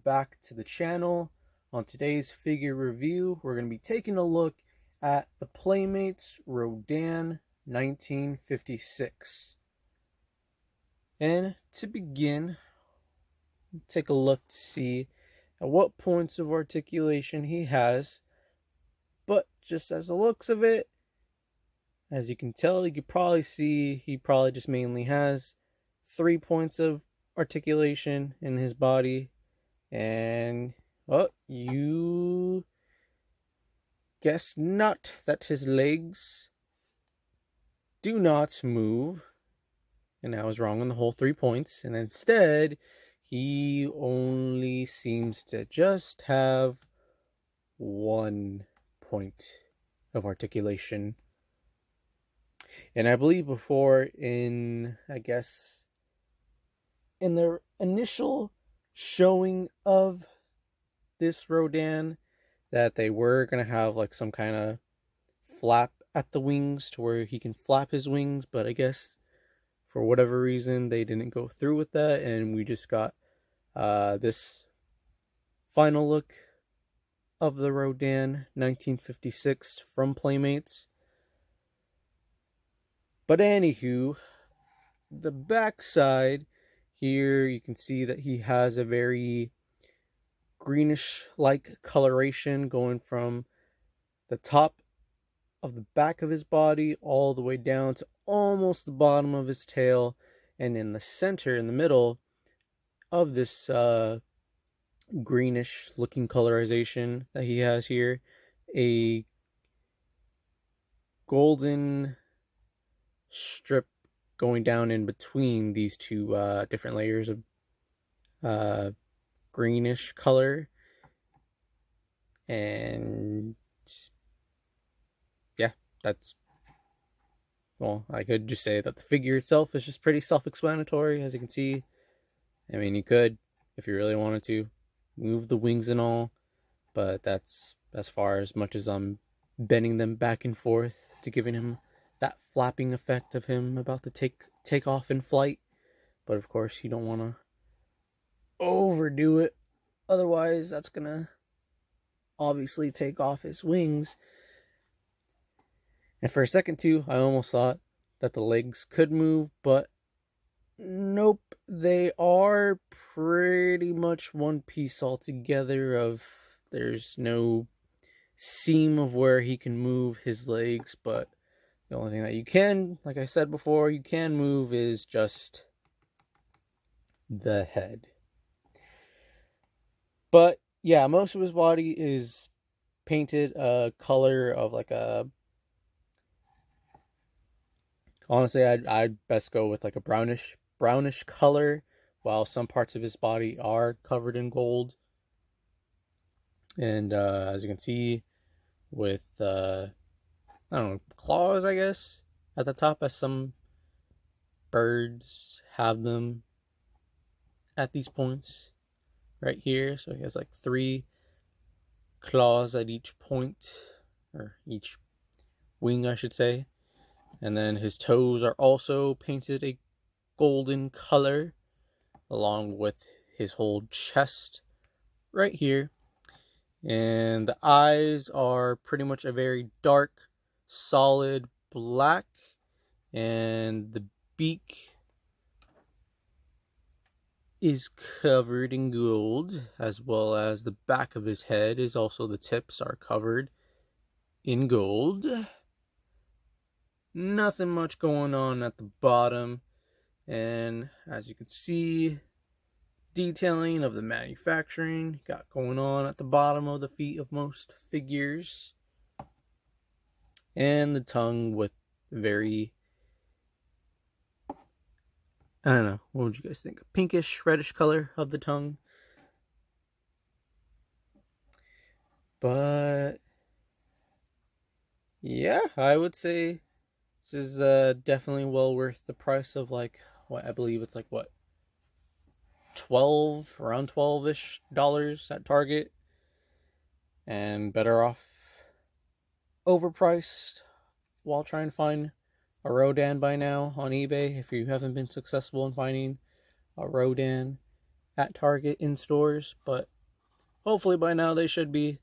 back to the channel. On today's figure review, we're going to be taking a look at the Playmates Rodan 1956. And to begin, take a look to see at what points of articulation he has. But just as the looks of it, as you can tell, you could probably see he probably just mainly has 3 points of articulation in his body. And you guess not that his legs do not move. And I was wrong on the whole 3 points. And instead, he only seems to just have 1 point of articulation. And I believe before in the initial showing of this Rodan, that they were going to have like some kind of flap at the wings to where he can flap his wings, but I guess for whatever reason they didn't go through with that, and we just got this final look of the Rodan 1956 from Playmates. But anywho, the backside here, you can see that he has a very greenish-like coloration going from the top of the back of his body all the way down to almost the bottom of his tail, and in the center, in the middle of this greenish looking colorization that he has here, a golden strip going down in between these two different layers of greenish color. And yeah, I could just say that the figure itself is just pretty self-explanatory. As you can see, I mean, you could, if you really wanted to, move the wings and all, but that's as far as much as I'm bending them back and forth to giving him that flapping effect of him about to take off in flight. But of course, you don't want to overdo it, otherwise that's gonna obviously take off his wings. And for a second too, I almost thought that the legs could move, but nope, they are pretty much one piece altogether. There's no seam of where he can move his legs, but the only thing that you can, like I said before, you can move is just the head. But yeah, most of his body is painted a color of like a, honestly, I'd best go with like a brownish color, while some parts of his body are covered in gold. And as you can see, with I don't know, claws, I guess, at the top, as some birds have them at these points right here. So he has like 3 claws at each point, or each wing, I should say. And then his toes are also painted a golden color, along with his whole chest right here. And the eyes are pretty much a very dark, solid black, and the beak is covered in gold, as well as the back of his head is also, the tips are covered in gold. Nothing much going on at the bottom. And as you can see, detailing of the manufacturing got going on at the bottom of the feet of most figures. And the tongue with very, I don't know, what would you guys think? A pinkish, reddish color of the tongue. But yeah, I would say this is definitely well worth the price of, like, what I believe it's like, what, around 12-ish dollars at Target, and better off overpriced while trying to find a Rodan by now on eBay, if you haven't been successful in finding a Rodan at Target in stores. But Hopefully by now they should be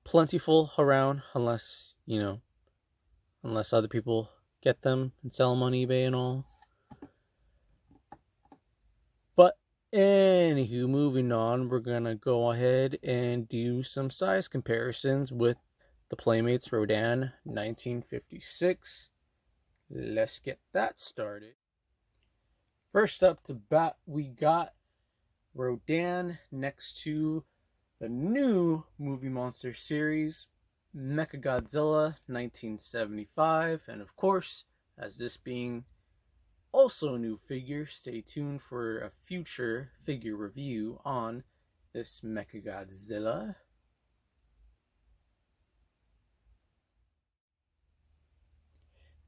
plentiful around, unless other people get them and sell them on eBay and all. But anywho, moving on, we're gonna go ahead and do some size comparisons with the Playmates Rodan 1956. Let's get that started. First up to bat, we got Rodan next to the new Movie Monster series, MechaGodzilla 1975. And of course, as this being also a new figure, stay tuned for a future figure review on this MechaGodzilla.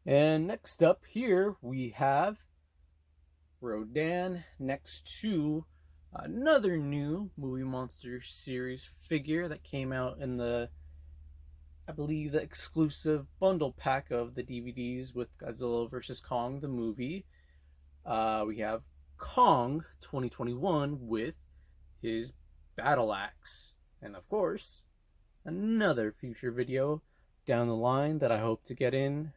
And next up here, we have Rodan next to another new Movie Monster series figure that came out in I believe, the exclusive bundle pack of the DVDs with Godzilla vs. Kong, the movie. We have Kong 2021 with his battle axe. And of course, another future video down the line that I hope to get in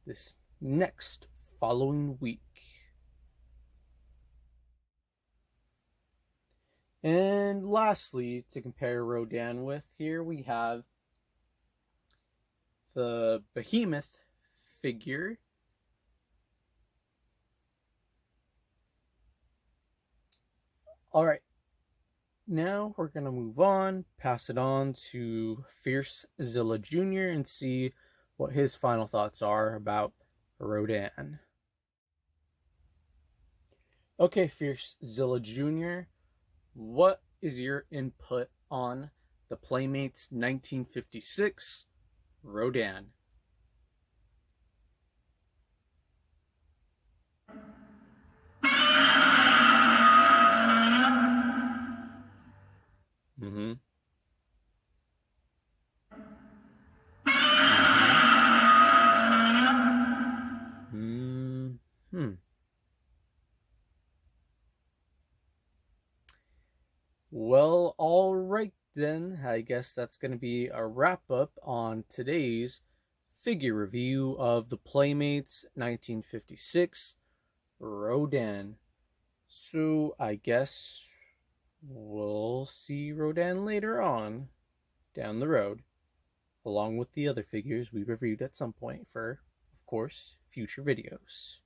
this next following week. And lastly, to compare Rodan with, here we have the Behemoth figure. Alright, now we're going to move on, pass it on to Fierce Zilla Jr. and see what his final thoughts are about Rodan. Okay, Fierce Zilla Jr., what is your input on the Playmates 1956 Rodan? Mm-hmm. Mm-hmm. Well, all right then. I guess that's going to be a wrap up on today's figure review of the Playmates 1956 Rodan. So I guess we'll see Rodan later on down the road, along with the other figures we reviewed at some point for, of course, future videos.